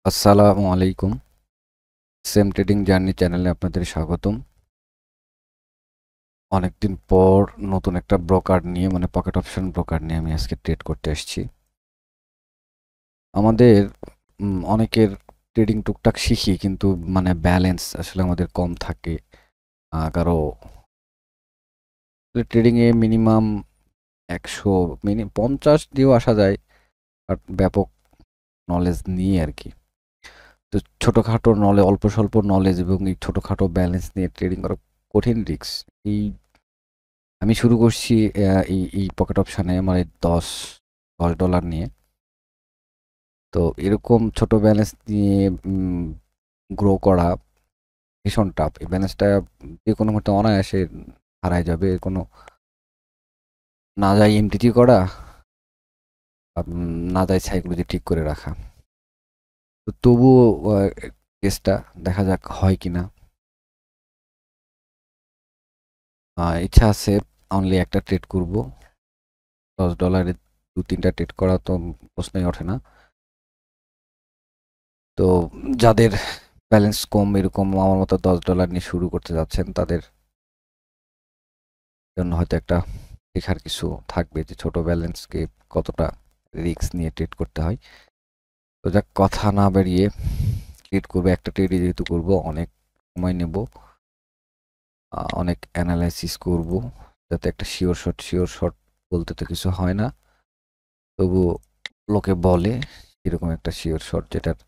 আসসালামু আলাইকুম। Same trading journey চ্যানেলে আপনাদের স্বাগতম। অনেকদিন পর নতুন একটা ব্রোকার নিয়ে মানে পকেট অপশন ব্রোকার নিয়ে আমি আজকে ট্রেড করতে এসেছি। আমাদের অনেকের ট্রেডিং টুকটাক শিখি, কিন্তু মানে ব্যালেন্স আসলে আমাদের কম থাকে। কারো ট্রেডিংয়ে মিনিমাম 100 50 দিয়েও আসা যায়, আর ব্যাপক নলেজ নিয়ে আর কি। তো ছোটোখাটো নলেজ, অল্প স্বল্প নলেজ এবং এই ছোটোখাটো ব্যালেন্স নিয়ে ট্রেডিং করা কঠিন রিস্ক। এই আমি শুরু করছি এই পকেট অপশানে আমার এই $10 নিয়ে। তো এরকম ছোট ব্যালেন্স নিয়ে গ্রো করা ভীষণ টাফ। এই ব্যালেন্সটা যে কোনো মুহূর্তে অনায়াসে হারায় যাবে। এর কোনো না যায় এমটিটি করা, না যায় সাইকোলজি ঠিক করে রাখা। তো তবুও কেসটা দেখা যাক হয় কিনা। ইচ্ছা আছে অনলি একটা ট্রেড করব। $10 2-3টা ট্রেড করা তো প্রশ্নই ওঠে না। তো যাদের ব্যালেন্স কম, এরকম আমার মতো $10 নিয়ে শুরু করতে যাচ্ছেন, তাদের জন্য হয়তো একটা শেখার কিছু থাকবে যে ছোট ব্যালেন্সকে কতটা রিস্ক নিয়ে ট্রেড করতে হয়। তো যাক, কথা না বাড়িয়ে ট্রেড করবো। একটা ট্রেডই যেহেতু করবো, অনেক সময় নেব, অনেক অ্যানালাইসিস করব, যাতে একটা শিওর শট বলতে তো কিছু হয় না, তবু লোকে বলে এরকম একটা শিওর শট যেটার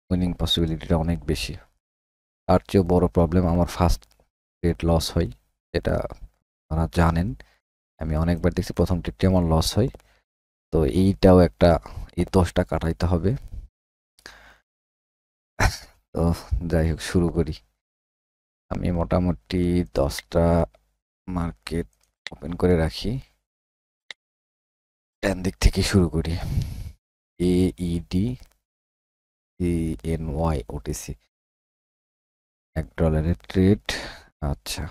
উইনিং পসিবিলিটিটা অনেক বেশি। তার চেয়েও বড় প্রবলেম আমার ফার্স্ট ট্রেড লস হয়, যেটা আপনারা জানেন। আমি অনেকবার দেখছি প্রথম ট্রেডটি আমার লস হয়। তো এইটাও একটা, এই দোষটা কাটাইতে হবে। তো যাই হোক, শুরু করি। আমি মোটামুটি 10টা মার্কেট ওপেন করে রাখি। ডান দিক থেকে শুরু করি। AED CNY OTC $1 trade. আচ্ছা,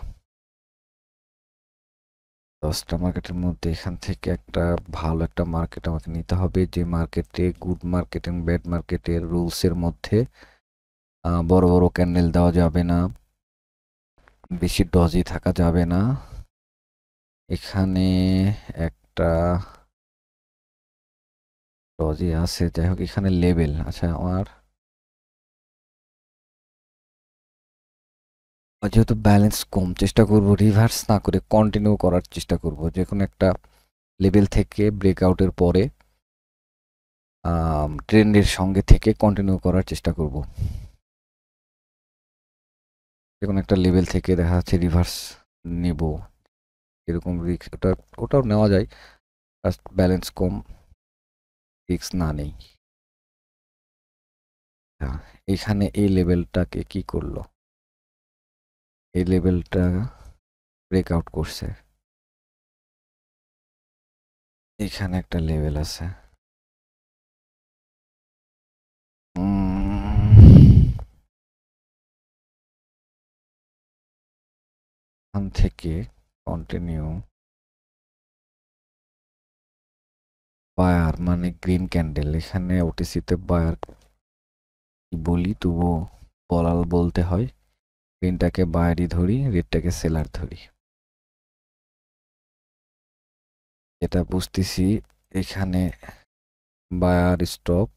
10টা মার্কেটের মধ্যে এখান থেকে একটা ভালো একটা মার্কেট আমাকে নিতে হবে, যে মার্কেটে গুড মার্কেট এবং ব্যাড মার্কেটের রুলসের মধ্যে বড় বড় ক্যান্ডেল দেওয়া যাবে না, বেশি ডজি থাকা যাবে না। এখানে একটা ডজি আছে, যাই হোক এখানে লেভেল। আচ্ছা, আমার যেহেতু ব্যালেন্স কম, চেষ্টা করব রিভার্স না করে কন্টিনিউ করার চেষ্টা করব। যে কোনো একটা লেভেল থেকে ব্রেকআউটের পরে ট্রেন্ডের সঙ্গে থেকে কন্টিনিউ করার চেষ্টা করব। যে কোনো একটা লেভেল থেকে দেখা যাচ্ছে রিভার্স নেব, এরকম রিস্ক ওটাও নেওয়া যায়। জাস্ট ব্যালেন্স কম, রিস্ক না নেই। এখানে এই লেভেলটাকে কি করলো, এই লেভেলটা ব্রেকআউট করছে। এখানে একটা লেভেল আছে, এখান থেকে কন্টিনিউ বায়ার মানে গ্রিন ক্যান্ডেল। এখানে ওটিসিতে বায়ার বলি, তবুও বলতে হয়। গ্রিনটাকে বায়ারই ধরি, রেডটাকে সেলার ধরি, এটা বুঝতেছি। এখানে বায়ার স্টপ,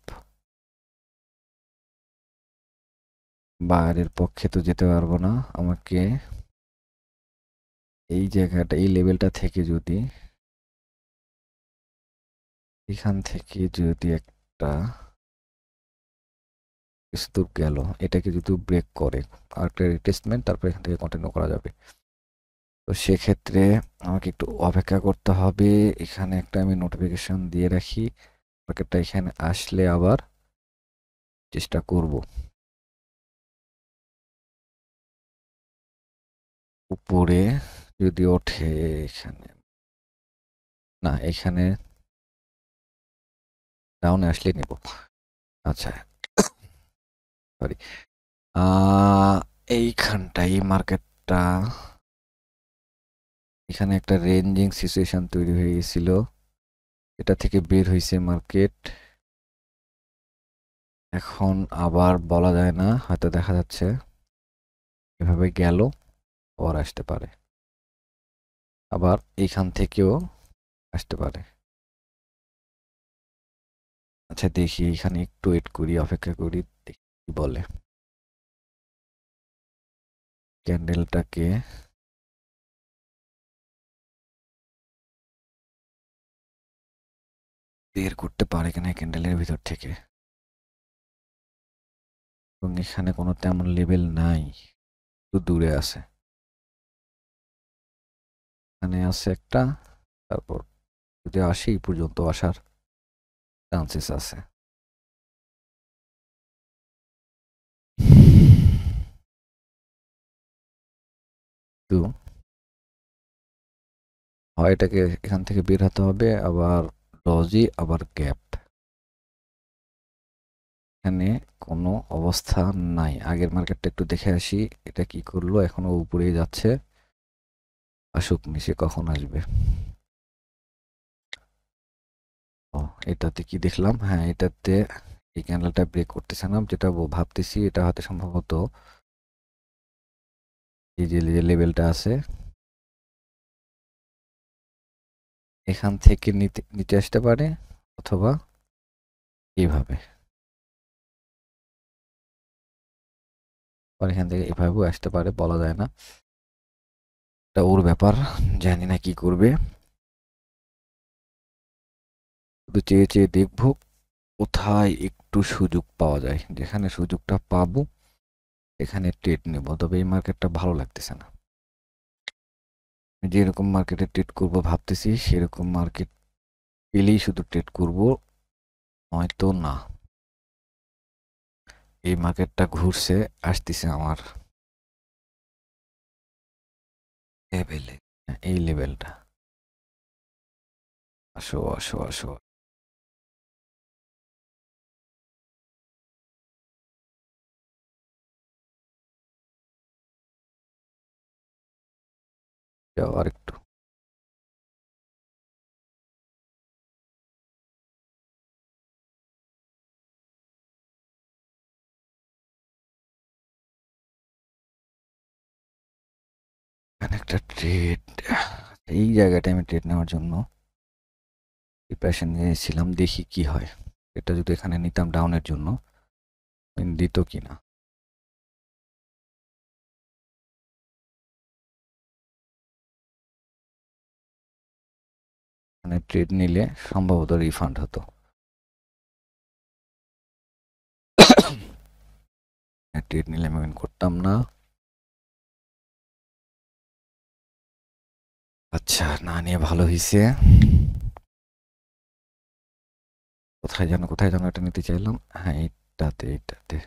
বায়ারের পক্ষে তো যেতে পারবো না। আমাকে এই জায়গাটা, এই লেভেলটা থেকে যদি, এখান থেকে যদি একটা কিছু দূর গেল, এটাকে যদি ব্রেক করে আর একটা রিটেস্টমেন্ট, তারপর এখান থেকে কন্টিনিউ করা যাবে। তো সেক্ষেত্রে আমাকে একটু অপেক্ষা করতে হবে। এখানে একটা আমি নোটিফিকেশন দিয়ে রাখি, মার্কেটটা এখানে আসলে আবার চেষ্টা করব উপরে যদি ওঠে। এখানে না, এখানে ডাউনে আসলে নেব। আচ্ছা, সরি। এইখানটাই মার্কেটটা, এখানে একটা রেঞ্জিং সিচুয়েশন তৈরি হয়ে গেছিল, এটা থেকে বের হয়েছে মার্কেট। এখন আবার বলা যায় না, হয়তো দেখা যাচ্ছে এভাবে গেল, আবার আসতে পারে, আবার এইখান থেকেও আসতে পারে। আচ্ছা দেখি, এখানে একটু ওয়েট করি, অপেক্ষা করি, দেখি কি বলে। ক্যান্ডেলটাকে বের করতে পারে কিনা ক্যান্ডেলের ভিতর থেকে। এবং এখানে কোনো তেমন লেভেল নাই, একটু দূরে আছে। এখানে আছে একটা, তারপর যদি আসি এই পর্যন্ত আসার চান্সেস আছে। তো হয় এটাকে এখান থেকে বের হতে হবে, আবার ডজি, আবার গ্যাপ। এখানে কোনো অবস্থা নাই। আগের মার্কেটটা একটু দেখে আসি, এটা কি করলো, এখনো উপরেই যাচ্ছে, আসুক, নিচে কখন আসবে। ও, এটাতে কি দেখলাম, হ্যাঁ এটাতে এই ক্যান্ডেলটা ব্রেক করতেছে না, যেটা ভাবতেছি এটা হয়তো সম্ভবত এই যে লেভেলটা আছে এখান থেকে নিচে আসতে পারে, অথবা এইভাবে, আর এখান থেকে এভাবেও আসতে পারে, বলা যায় না, এটা ওর ব্যাপার, জানি না কি করবে। শুধু চেয়ে চেয়ে দেখবো কোথায় একটু সুযোগ পাওয়া যায়, যেখানে সুযোগটা পাবো এখানে ট্রেড নেব। তবে এই মার্কেটটা ভালো লাগতেছে না, আমি যেরকম মার্কেটে ট্রেড করব ভাবতেছি সেরকম মার্কেট পেলেই শুধু ট্রেড করব, হয়তো না। এই মার্কেটটা ঘুরছে, আসতেছে আমার লেভেলে, এই লেভেলটা, আসো আসো আসো, যাও আর একটু। এখানে একটা ট্রেড, এই জায়গাটা আমি ট্রেড নেওয়ার জন্য প্রিপারেশন নিয়েছিলাম, দেখি কি হয়। এটা যদি এখানে নিতাম ডাউনের জন্য, দিত কিনা। মানে ট্রেড নিলে সম্ভবত রিফান্ড হতো। ট্রেড নিলে আমি করতাম না। আচ্ছা, না নিয়ে ভালো হয়েছে। কোথায় যেন এটা নিতে চাইলাম, হ্যাঁ এইটাতে এইটাতে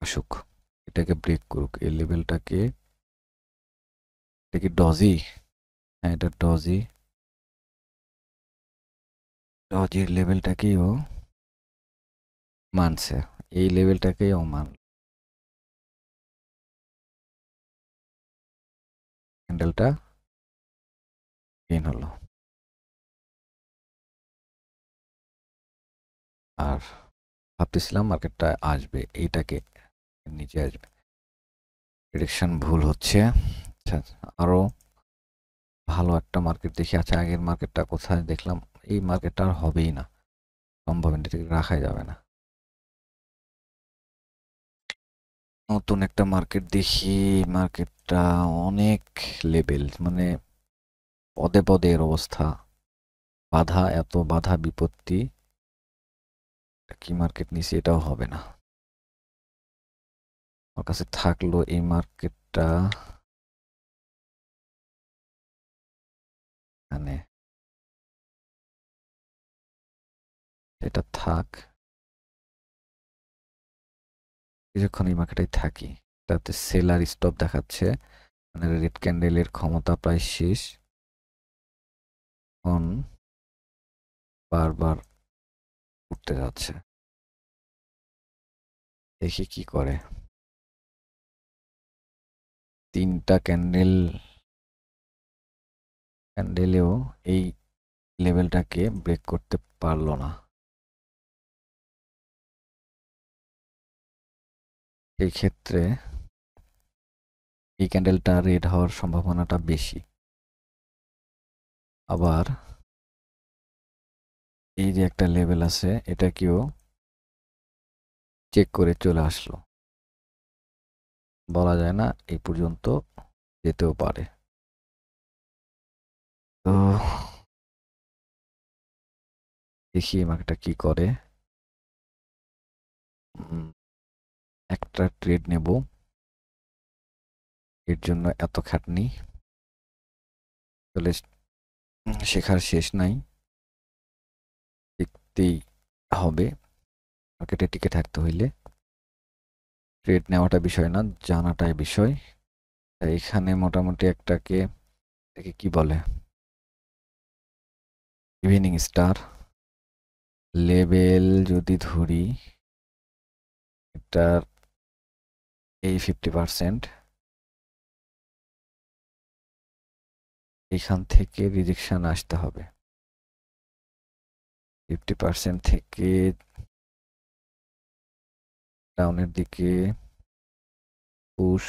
আসুক, এটাকে ব্রেক করুক, এই লেভেলটাকে। এটা কি ডজি? হ্যাঁ এটা ডজি, ডজির লেভেলটাকেই ও মানছে, এই লেভেলটাকেই ও ক্যান্ডেলটা গেইন হলো, আর ভাবতেছিলাম মার্কেটটা আসবে, এইটাকে নিচে আসবে। প্রেডিকশন ভুল হচ্ছে। আচ্ছা, আরো ভালো একটা মার্কেট দেখি। আচ্ছা, আগের মার্কেটটা কোথায় দেখলাম, এই মার্কেটটা আর হবেই না, সম্ভব এটা রাখাই যাবে না। নতুন একটা মার্কেট দেখি, মার্কেটটা অনেক লেভেল, মানে পদে পদে এর অবস্থা, বাধা, এত বাধা বিপত্তি, কি মার্কেট নিছি এটাও হবে না। আমার কাছে থাকলো এই মার্কেটটা, মানে এটা থাক, কিছুক্ষণ এই মার্কেটেই থাকি। তাতে সেলার স্টপ দেখাচ্ছে, মানে রেড ক্যান্ডেলের ক্ষমতা প্রায় শেষ, এখন বারবার উঠতে যাচ্ছে, দেখি কি করে। তিনটা ক্যান্ডেলেও এই লেভেলটাকে ব্রেক করতে পারলো না। এই ক্ষেত্রে এই ক্যান্ডেলটা রেড হওয়ার সম্ভাবনাটা বেশি। আবার এই যে একটা লেভেল আছে, এটাকেও চেক করে চলে আসলো। বলা যায় না এই পর্যন্ত যেতেও পারে। তো দেখি মার্কেটটা কি করে। একটা ট্রেড নেব, এর জন্য এত খাটনি, চলে শেখার শেষ নাই, দেখতেই হবে। মার্কেটে টিকে থাকতে হইলে ট্রেড নেওয়াটা বিষয় না, জানাটাই বিষয়। এখানে মোটামুটি একটাকে কি বলে, ইভিনিং স্টার লেভেল যদি ধরি, এটার এই 50% এখান থেকে রিজেকশন আসতে হবে। 50% থেকে ডাউনের দিকে পুশ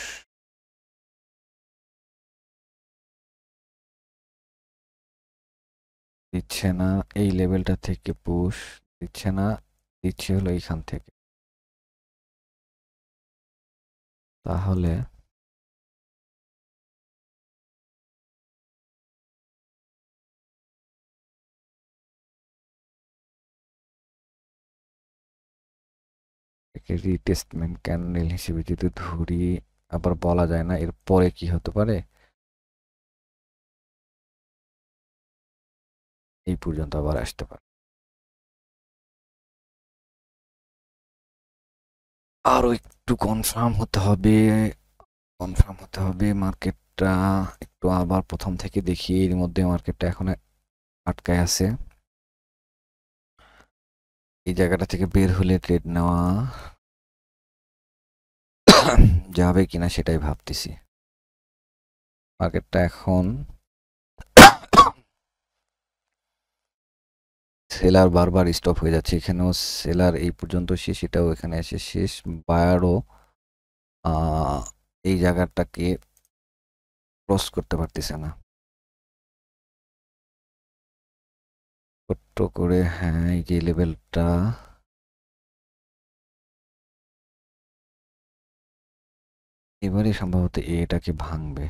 দিচ্ছে না, এই লেভেলটা থেকে পুশ দিচ্ছে না, দিচ্ছে হলো এইখান থেকে। তাহলে রিটেস্টমেন্ট ক্যান্ডেল হিসেবে যদি ধরি, আবার বলা যায় না এর পরে কি হতে পারে। এই পর্যন্ত আবার আসতে পারে। আরো একটু কনফার্ম হতে হবে মার্কেটটা একটু আবার প্রথম থেকে দেখি। এর মধ্যে মার্কেটটা এখন আটকায় আছে, এই জায়গাটা থেকে বের হলে ট্রেড নেওয়া যাবে কিনা সেটাই ভাবতেছি। মার্কেটটা এখন সেলার বারবার স্টপ হয়ে যাচ্ছে, এখানেও সেলার এই পর্যন্ত শেষ, এটাও এখানে এসে শেষ। বায়ারও এই জায়গাটাকে ক্রস করতে পারতেছে না। ছোট্ট করে, হ্যাঁ এই যে লেভেলটা, এবারে সম্ভবত এটাকে ভাঙবে।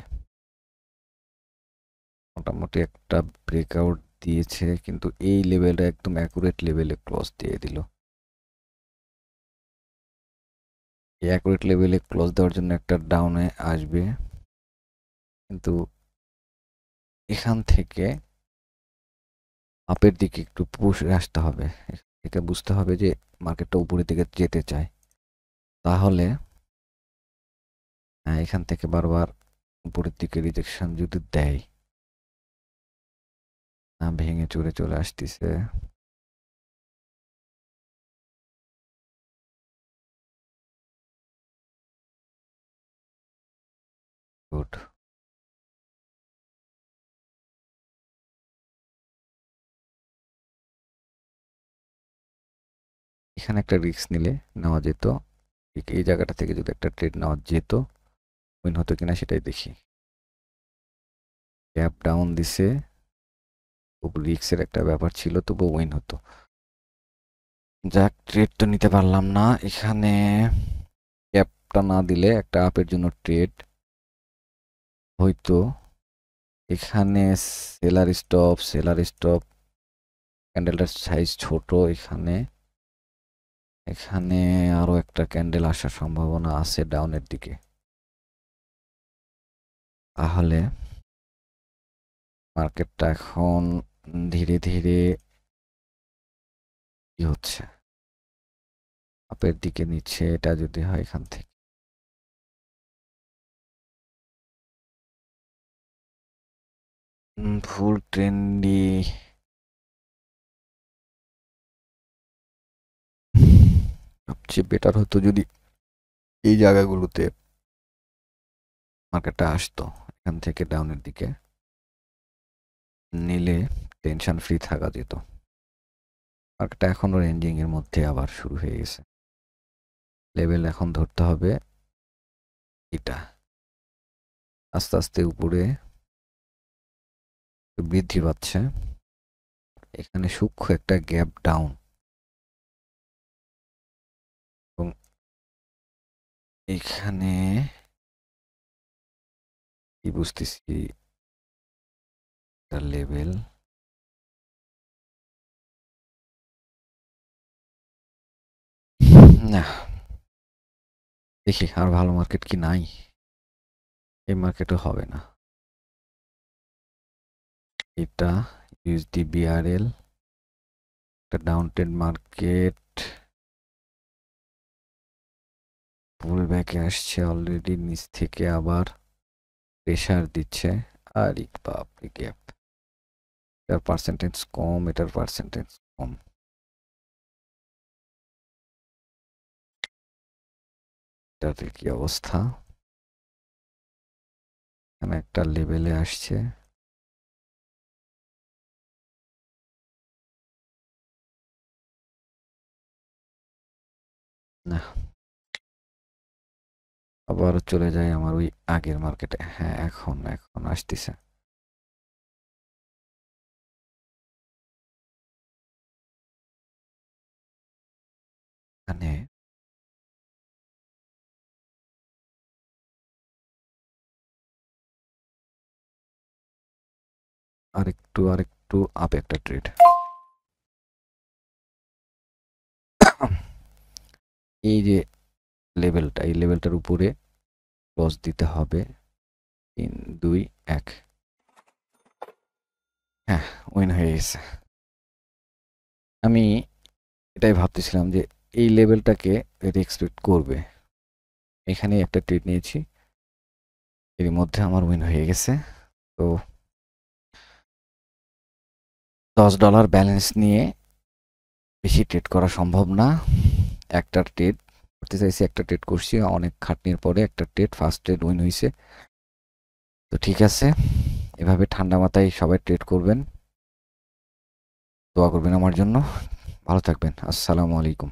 মোটামুটি একটা ব্রেকআউট দিয়েছে, কিন্তু এই লেভেলটা একদম অ্যাকুরেট লেভেলে ক্লোজ দিয়ে দিল। এই অ্যাকুরেট লেভেলে ক্লোজ দেওয়ার জন্য একটা ডাউনে আসবে, কিন্তু এখান থেকে আপের দিকে একটু পুশ আসতে হবে। এটা বুঝতে হবে যে মার্কেটটা উপরের দিকে যেতে চায়। তাহলে এখান থেকে বারবার উপরের দিকে রিজেকশন যদি দেয়, ভেঙে চুরে চলে আসতেছে, গুড। এখানে একটা রিস্ক নিলে নেওয়া যেত, এই জায়গাটা থেকে যদি একটা ট্রেড নেওয়া যেত, উইন হতো কিনা সেটাই দেখি। গ্যাপ ডাউন দিছে, খুব রিস্কের একটা ব্যাপার ছিল, তবু উইন হতো। যাক, ট্রেড তো নিতে পারলাম না এখানে। গ্যাপটা না দিলে একটা আপের জন্য ট্রেড হয়তো। এখানে সেলার স্টপ ক্যান্ডেলটার সাইজ ছোট, এখানে এখানে আরো একটা ক্যান্ডেল আসার সম্ভাবনা আছে ডাউনের দিকে। তাহলে মার্কেটটা এখন ধীরে ধীরে কি হচ্ছে, আপের দিকে নিচ্ছে। এটা যদি হয় এখান থেকে ফুল ট্রেন্ডি, সবচেয়ে বেটার হতো যদি এই জায়গাগুলোতে মার্কেটটা আসতো, এখান থেকে ডাউনের দিকে নিলে টেনশন ফ্রি থাকা যেত। মার্কেটটা এখনো রেঞ্জিং এর মধ্যে আবার শুরু হয়ে গেছে। লেভেল এখন ধরতে হবে এটা, আস্তে আস্তে উপরে বৃদ্ধি পাচ্ছে। এখানে সূক্ষ্ম একটা গ্যাপ ডাউন এবং এখানে কি বুঝতেছি লেভেল না, দেখি আর ভালো মার্কেট কি নাই, এই মার্কেটও হবে না। এটা ইউএসডি বিআরএল একটা ডাউন ট্রেন্ড মার্কেট, পুল ব্যাকে আসছে অলরেডি, নিচ থেকে আবার প্রেশার দিচ্ছে। আর বাপরে গ্যাপ, এটার পার্সেন্টেজ কম, এটার পার্সেন্টেজ কম। এটাতে কি অবস্থা? এখানে একটা লেভেলে আসছে, না আবার চলে যায় আমার ওই আগের মার্কেটে। হ্যাঁ এখন এখন আসতেছে। এখানে আরেকটু আপ একটা ট্রেড। এই যে লেভেলটা, এই লেভেলটার উপরে ক্লোজ দিতে হবে। 3 2 1, হ্যাঁ উইন হয়ে গেছে। আমি এটাই ভাবতেছিলাম যে এই লেভেলটাকে এক্সপেক্ট করবে। এখানে একটা ট্রেড নিয়েছি, এর মধ্যে আমার উইন হয়ে গেছে। তো $10 ব্যালেন্স নিয়ে বেশি ট্রেড করা সম্ভব না। একটা ট্রেড করতে চাইছি, একটা ট্রেড করছি, অনেক খাটনির পরে একটা ট্রেড, ফার্স্ট ট্রেড উইন হয়েছে। তো ঠিক আছে, এভাবে ঠান্ডা মাথায় সবাই ট্রেড করবেন, দোয়া করবেন আমার জন্য। ভালো থাকবেন। আসসালামু আলাইকুম।